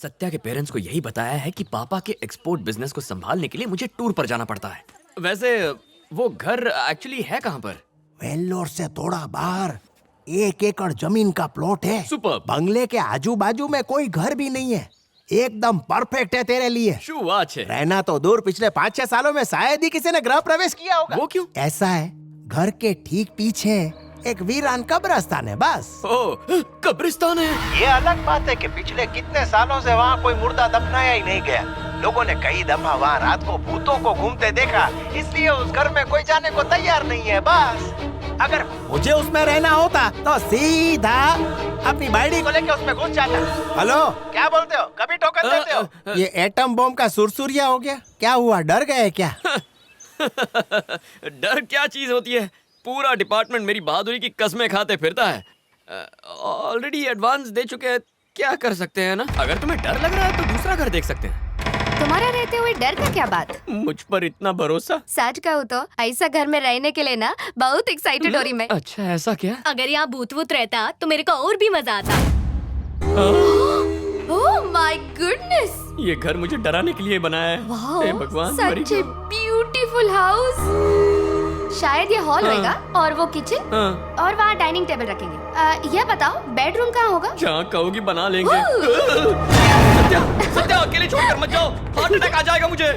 सत्या के पेरेंट्स को यही बताया है कि पापा के एक्सपोर्ट बिजनेस को संभालने के लिए मुझे टूर पर जाना पड़ता है। वैसे वो घर एक्चुअली है कहाँ पर? वेल्लोर से थोड़ा बाहर 1 एकड़ जमीन का प्लॉट है। Superb. बंगले के आजू बाजू में कोई घर भी नहीं है। एकदम परफेक्ट है तेरे लिए। शू बात है। रहना तो दूर, पिछले 5-6 सालों में शायद ही किसी ने गृह प्रवेश किया होगा। वो क्यों? ऐसा है, घर के ठीक पीछे एक वीरान कब्रिस्तान है बस। ओह, कब्रिस्तान है। ये अलग बात है कि पिछले कितने सालों से वहाँ कोई मुर्दा दफनाया ही नहीं गया। लोगों ने कई दफा वहाँ रात को भूतों को घूमते देखा, इसलिए उस घर में कोई जाने को तैयार नहीं है बस। अगर मुझे उसमें रहना होता तो सीधा अपनी बाइडी को लेके उसमें घुस जाता। हेलो, क्या बोलते हो? कभी टोकन देते हो? ये एटम बम का सुरसुरिया हो गया। क्या हुआ, डर गए क्या? डर क्या चीज होती है? पूरा डिपार्टमेंट मेरी बहादुरी की कस्में खाते फिरता है। ऑलरेडी एडवांस दे चुके हैं, क्या कर सकते हैं ना। अगर तुम्हें डर लग रहा है तो दूसरा घर देख सकते हैं। तुम्हारा रहते हुए डर का क्या बात? मुझ पर इतना भरोसा। सच कहूँ तो ऐसा घर में रहने के लिए ना बहुत एक्साइटेड हो रही मैं। अच्छा, ऐसा क्या? अगर यहाँ भूत वूत रहता तो मेरे को और भी मजा आता। ओह माय गुडनेस, ये घर मुझे डराने के लिए बनाया है। हे भगवान, मरी सच ए ब्यूटीफुल हाउस। शायद ये हॉल हाँ। होगा और वो किचन हाँ। और वहाँ डाइनिंग टेबल रखेंगे। ये बताओ बेडरूम कहाँ होगा? जहाँ कहोगी बना लेंगे। सत्या, सत्या अकेले छोड़कर मत जाओ, हार्ट अटैक आ जाएगा मुझे।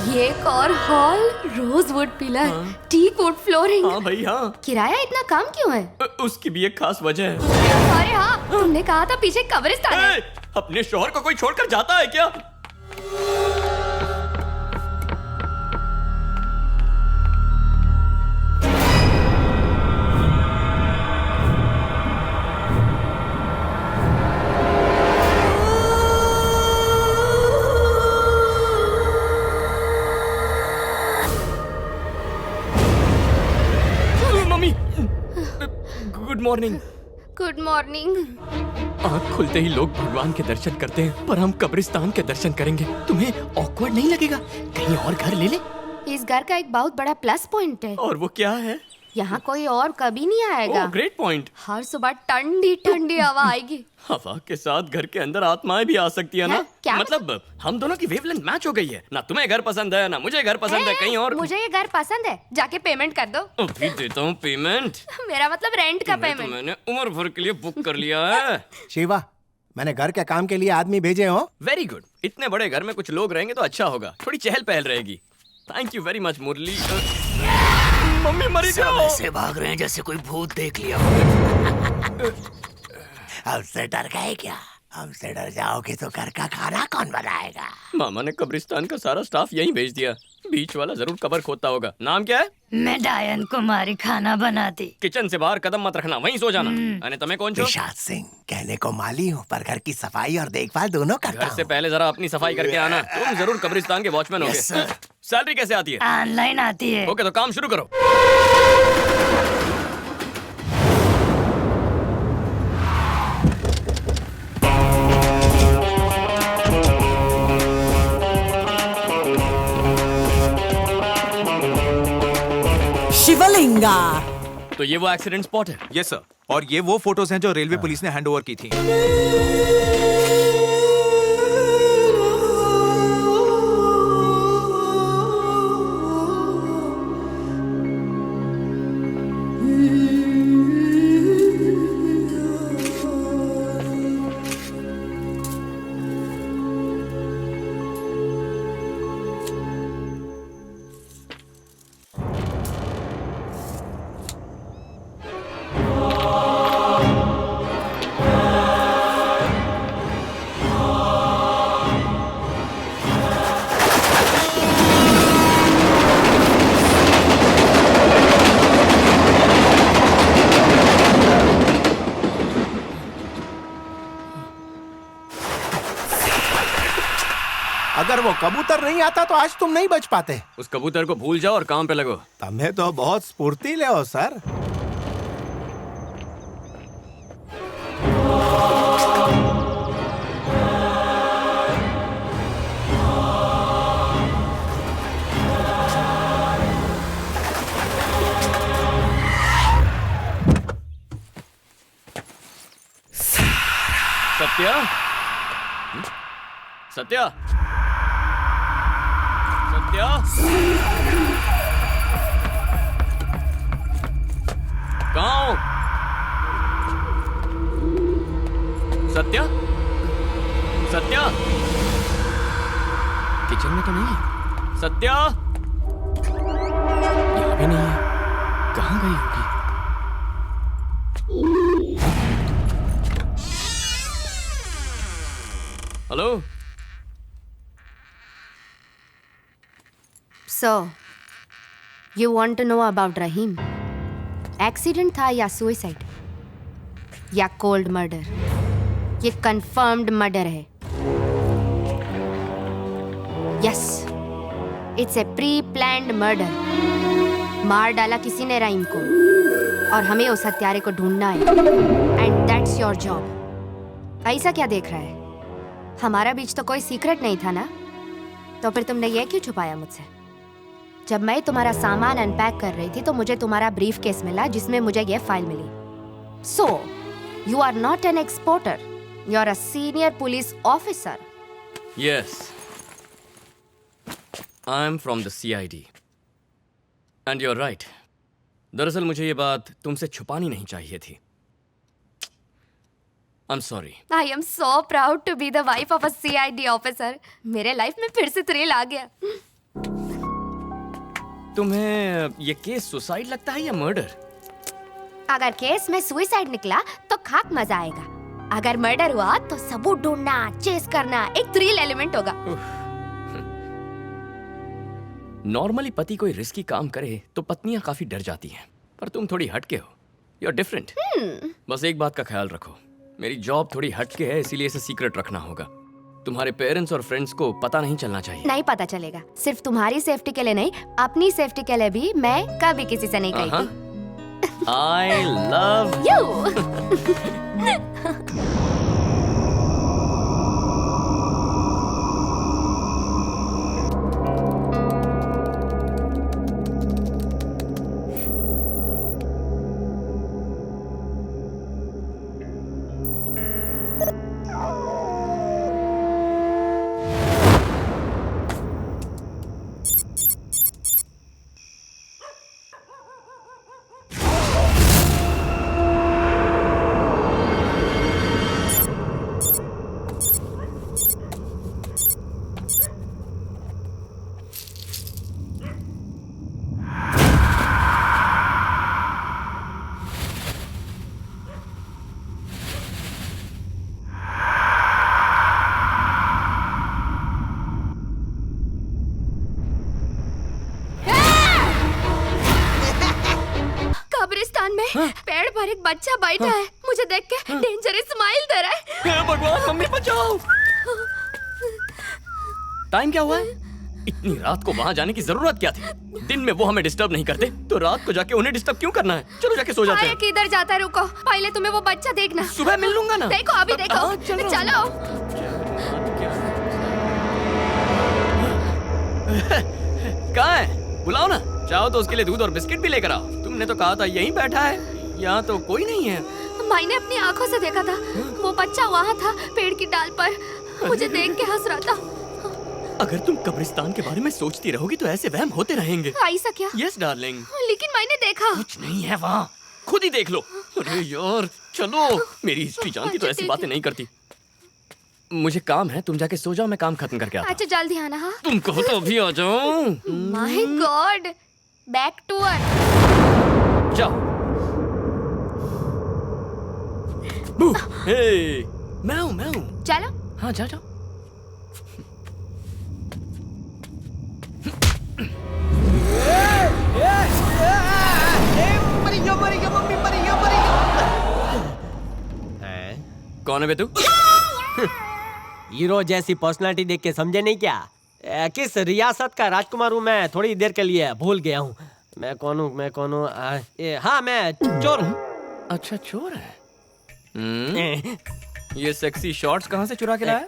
ये एक और hall, rosewood pillar, teak wood flooring. हाँ भाई हाँ। किराया इतना कम क्यों है? उसकी भी एक खास वजह है। अरे हाँ, तुमने कहा था पीछे कब्रिस्तान है। अपने शोहर को कोई छोड़कर जाता है क्या? Mummy, good morning. Good morning. आँख खुलते ही लोग भगवान के दर्शन करते हैं, पर हम कब्रिस्तान के दर्शन करेंगे। तुम्हें ऑकवर्ड नहीं लगेगा? कहीं और घर ले ले। इस घर का एक बहुत बड़ा प्लस पॉइंट है, और वो क्या है? यहाँ कोई और कभी नहीं आएगा। ओह, ग्रेट पॉइंट। हर सुबह ठंडी ठंडी हवा आएगी। हवा के साथ घर के अंदर आत्माएं भी आ सकती है ना? हैं? क्या? मतलब हम दोनों की वेवलेंथ मैच हो गई है ना। तुम्हें घर पसंद है ना मुझे घर पसंद है, कहीं और। मुझे ये घर पसंद है, जाके पेमेंट कर दो। अभी देता हूँ पेमेंट। मेरा मतलब रेंट का तो पेमेंट। मैंने उम्र भर के लिए बुक कर लिया है। शिवा, मैंने घर के काम के लिए आदमी भेजे हो। Very good. इतने बड़े घर में कुछ लोग रहेंगे तो अच्छा होगा, थोड़ी चहल पहल रहेगी। Thank you very much Murali. Mummy मरी जाओ। ऐसे भाग रहे हैं जैसे कोई भूत देख लिया। हमसे डर गए क्या? हमसे डर जाओगे तो घर का खाना कौन बनाएगा? मामा ने कब्रिस्तान का सारा स्टाफ यहीं भेज दिया। बीच वाला जरूर कब्र खोदता होगा। नाम क्या है? मैं डायन कुमारी खाना बनाती। किचन से बाहर कदम मत रखना, वहीं सो जाना। अने तुम्हें कौन छो? विशाल सिंह, कहने को माली हूँ पर घर की सफाई और देखभाल दोनों करता घर से हूँ। पहले जरा अपनी सफाई करके आना। तुम जरूर कब्रिस्तान के वॉचमैन होगे। सैलरी कैसे आती है? ऑनलाइन आती है। ओके, तो काम शुरू करो। शिवलिंगा। तो ये वो एक्सीडेंट स्पॉट है। यस सर, और ये वो फोटोज हैं जो रेलवे पुलिस ने हैंड ओवर की थी। अगर वो कबूतर नहीं आता तो आज तुम नहीं बच पाते। उस कबूतर को भूल जाओ और काम पे लगो। तुम्हें तो बहुत स्फूर्तिले हो सर। सत्या, सत्या, सत्या, कहाँ हो? सत्या, सत्या, किचन में तो नहीं है। सत्या, यहाँ भी नहीं है। कहाँ गई होगी? Hello. So, you want to know about Rahim? Accident था या सुसाइड या कोल्ड मर्डर? ये कंफर्म्ड मर्डर है। Yes, it's a pre planned murder. मार डाला किसी ने रहीम को और हमें उस हत्यारे को ढूंढना है। And that's your job. ऐसा क्या देख रहा है? हमारा बीच तो कोई सीक्रेट नहीं था ना, तो फिर तुमने ये क्यों छुपाया मुझसे? जब मैं तुम्हारा सामान अनपैक कर रही थी तो मुझे तुम्हारा ब्रीफ केस मिला जिसमें मुझे ये फाइल मिली। So you are not an exporter, you are a senior police officer. Yes, I'm from the CID. And you're right. दरअसल मुझे ये बात तुमसे छुपानी नहीं चाहिए थी। I'm sorry. I am so proud to be the wife of a CID officer. मेरे life में फिर से थ्रिल आ गया। तुम्हें ये केस सुसाइड लगता है या मर्डर? अगर केस में सुसाइड निकला तो खाक मजा आएगा। अगर मर्डर हुआ तो सबूत ढूंढना, चेस करना एक थ्रिल एलिमेंट होगा। नॉर्मली पति कोई रिस्की काम करे तो पत्नियां काफी डर जाती हैं, पर तुम थोड़ी हटके हो। You are different. बस एक बात का ख्याल रखो, मेरी जॉब थोड़ी हटके है, इसीलिए इसे सीक्रेट रखना होगा। तुम्हारे पेरेंट्स और फ्रेंड्स को पता नहीं चलना चाहिए। नहीं पता चलेगा। सिर्फ तुम्हारी सेफ्टी के लिए नहीं, अपनी सेफ्टी के लिए भी मैं कभी किसी से नहीं कही। I love you. कब्रिस्तान में पेड़ पर एक बच्चा बैठा है, मुझे देख के डेंजरस स्माइल दे रहा है। हे भगवान, मम्मी बचाओ। टाइम क्या हुआ है? इतनी रात को वहाँ जाने की जरूरत क्या थी? दिन में वो हमें डिस्टर्ब नहीं करते, तो रात को जाके उन्हें डिस्टर्ब क्यों करना है? चलो जाके सो जाते हैं। किधर जाता है? रुको, पहले तुम्हें वो बच्चा देखना। सुबह मिल लूंगा ना। देखो अभी देखो। चलो। कहाँ है? बुलाओ ना। चाहो तो उसके लिए दूध और बिस्किट भी लेकर आओ। तुमने तो कहा था यहीं बैठा है, यहाँ तो कोई नहीं है। मैंने अपनी आंखों से देखा था, वो बच्चा वहाँ था पेड़ की डाल पर, मुझे देख के हंस रहा था। अगर तुम कब्रिस्तान के बारे में सोचती रहोगी तो ऐसे वहम होते रहेंगे। ऐसा क्या? Yes darling. लेकिन मैंने देखा। कुछ नहीं है वहाँ, खुद ही देख लो। अरे यार चलो, मेरी हिस्ट्री जानती तो ऐसी बातें नहीं करती। मुझे काम है, तुम जाके सो जाओ, मैं काम खत्म करके आता हूँ। अच्छा जल्दी आना। हाँ, तुम कहो तो अभी आ जाओ। My god, back to earth. जाओ। हे, मैं हूँ। चलो। हाँ जाओ। कौन है बे तू? हीरो जैसी पर्सनालिटी देख के समझे नहीं क्या? किस रियासत का राजकुमार हूँ मैं, थोड़ी देर के लिए भूल गया हूँ। मैं कौन हूँ? हाँ, मैं चोर हूँ। अच्छा चोर है। ये सेक्सी शॉर्ट्स कहाँ से चुरा के लाया?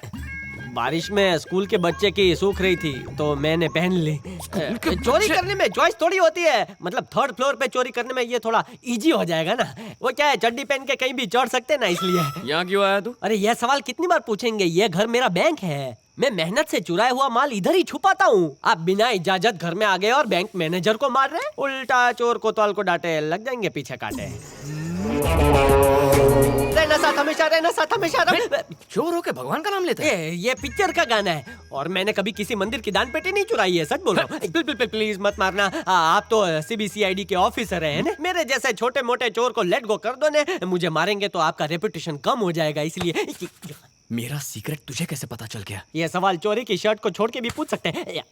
बारिश में स्कूल के बच्चे की सूख रही थी तो मैंने पहन ली। चोरी करने में चॉइस थोड़ी होती है, मतलब थर्ड फ्लोर पे चोरी करने में ये थोड़ा इजी हो जाएगा ना। वो क्या है, चड्डी पहन के कहीं भी चढ़ सकते हैं ना, इसलिए। यहाँ क्यों आया तू? अरे ये सवाल कितनी बार पूछेंगे, ये घर मेरा बैंक है, मैं मेहनत से चुराया हुआ माल इधर ही छुपाता हूँ। आप बिना इजाजत घर में आ गए और बैंक मैनेजर को मार रहे हैं। उल्टा चोर कोतवाल को डांटे, लग जाएंगे पीछे काटे। रहना साथ हमेशा, रहना साथ हमेशा। चोर होके भगवान का नाम लेते हैं? ये पिक्चर का गाना है और मैंने कभी किसी मंदिर की दान पेटी नहीं चुराई है, सच बोल रहा हूँ। प्लीज मत मारना। आप तो CBCID के ऑफिसर हैं ना? मेरे जैसे छोटे मोटे चोर को लेट गो कर दो ने, मुझे मारेंगे तो आपका रेपुटेशन कम हो जाएगा, इसलिए। मेरा सीक्रेट तुझे कैसे पता चल गया? ये सवाल चोरी की शर्ट को छोड़ के भी पूछ सकते हैं।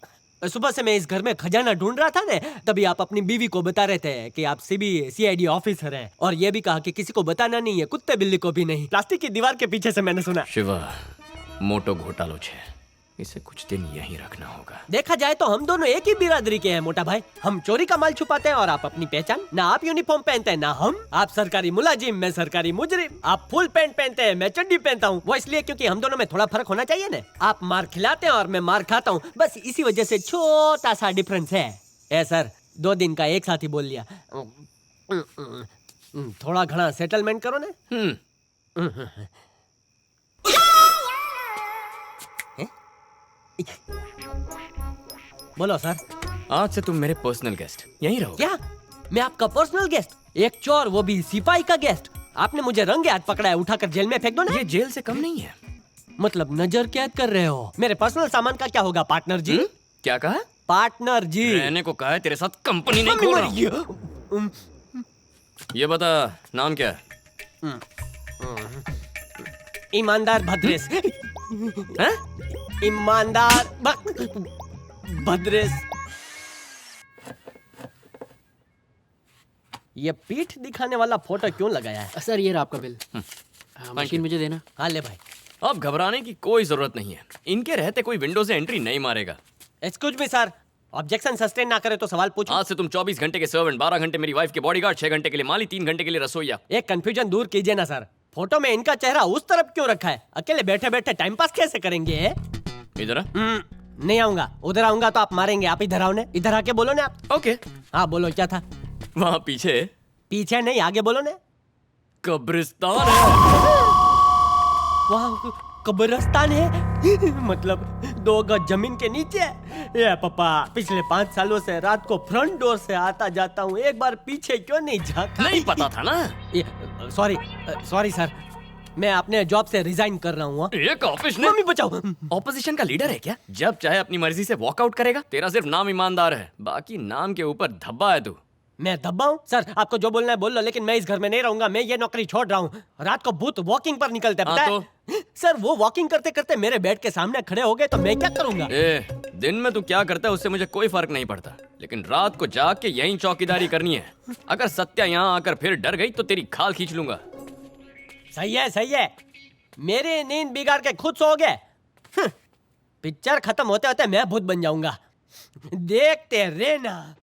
सुबह से मैं इस घर में खजाना ढूंढ रहा था ना, तभी आप अपनी बीवी को बता रहे थे कि आप CBCID ऑफिसर हैं, और ये भी कहा कि किसी को बताना नहीं है, कुत्ते बिल्ली को भी नहीं। प्लास्टिक की दीवार के पीछे से मैंने सुना। शिवा, मोटो घोटालो छे, इसे कुछ दिन यहीं रखना होगा। देखा जाए तो हम दोनों एक ही बिरादरी के हैं मोटा भाई। हम चोरी का माल छुपाते हैं और आप अपनी पहचान। ना आप यूनिफॉर्म पहनते हैं ना हम। आप सरकारी मुलाजिम, मैं सरकारी मुजरिम। आप फुल पैंट पहनते हैं, मैं चड्डी पहनता हूँ। वो इसलिए क्योंकि हम दोनों में थोड़ा फर्क होना चाहिए ना। आप मार खिलाते हैं और मैं मार खाता हूँ, बस इसी वजह से छोटा सा डिफरेंस है। ए सर, 2 दिन का एक साथ ही बोल लिया। थोड़ा घना सेटलमेंट करो ना। बोलो सर। आज से तुम मेरे पर्सनल गेस्ट, यहीं रहो। क्या? मैं आपका पर्सनल गेस्ट? एक चोर, वो भी सिपाही का गेस्ट? आपने मुझे रंगे हाथ पकड़ा है, उठाकर जेल में फेंक दो ना। ये जेल से कम नहीं है। मतलब नजर कैद कर रहे हो? मेरे पर्सनल सामान का क्या होगा पार्टनर जी? क्या कहा? पार्टनर जी। रहने को कहा है, तेरे साथ कंपनी नहीं खोल रहा हूं। ये बता, नाम क्या है? ईमानदार भद्रेश। हैं? ईमानदार भद्रेश। ये पीठ दिखाने वाला फोटो क्यों लगाया है? सर ये रहा आपका बिल। मशीन मुझे देना। हाँ ले भाई। अब घबराने की कोई जरूरत नहीं है, इनके रहते कोई विंडो से एंट्री नहीं मारेगा। Excuse me sir, objection sustain ना करे तो सवाल पूछो। आज से तुम 24 घंटे के सर्वेंट, 12 घंटे मेरी वाइफ के बॉडीगार्ड, 6 घंटे के लिए माली, 3 घंटे के लिए रसोईया। एक कंफ्यूजन दूर कीजिए ना सर, फोटो में इनका चेहरा उस तरफ क्यों रखा है? अकेले बैठे बैठे टाइम पास कैसे करेंगे? इधर आ। नहीं आऊंगा, उधर आऊंगा तो आप मारेंगे। आप इधर आओ ने, इधर आके बोलो ने आप। ओके। हाँ बोलो, क्या था? वहाँ पीछे। पीछे नहीं, आगे बोलो ने। कब्रिस्तान है। वहाँ कब्रिस्तान है? मतलब 2 गज जमीन के नीचे? ये पापा, पिछले 5 सालों से रात को फ्रंट डोर से आता जाता हूँ, एक बार पीछे क्यों नहीं झांका? नहीं पता था ना। सॉरी सर, मैं अपने जॉब से रिजाइन कर रहा हूँ। एक ऑफिस ने। मम्मी बचाओ। ऑपोजिशन का लीडर है क्या? जब चाहे अपनी मर्जी से वॉकआउट करेगा। तेरा सिर्फ नाम ईमानदार है, बाकी नाम के ऊपर धब्बा है तू। मैं धब्बा हूँ? सर आपको जो बोलना है बोल लो, लेकिन मैं इस घर में नहीं रहूंगा। मैं ये नौकरी छोड़ रहा हूँ। रात को भूत वॉकिंग पर निकलते हैं, पता है? सर वो वॉकिंग करते करते मेरे बेड के सामने खड़े हो गए तो मैं क्या करूंगा? दिन में तू क्या करता है उससे मुझे कोई फर्क नहीं पड़ता, लेकिन रात को जाग के यहीं चौकीदारी करनी है। अगर सत्या यहाँ आकर फिर डर गई तो तेरी खाल खींच लूंगा। सही है, सही है। मेरी नींद बिगाड़ के खुद सो गए। पिक्चर खत्म होते होते मैं भूत बन जाऊंगा, देखते रहना।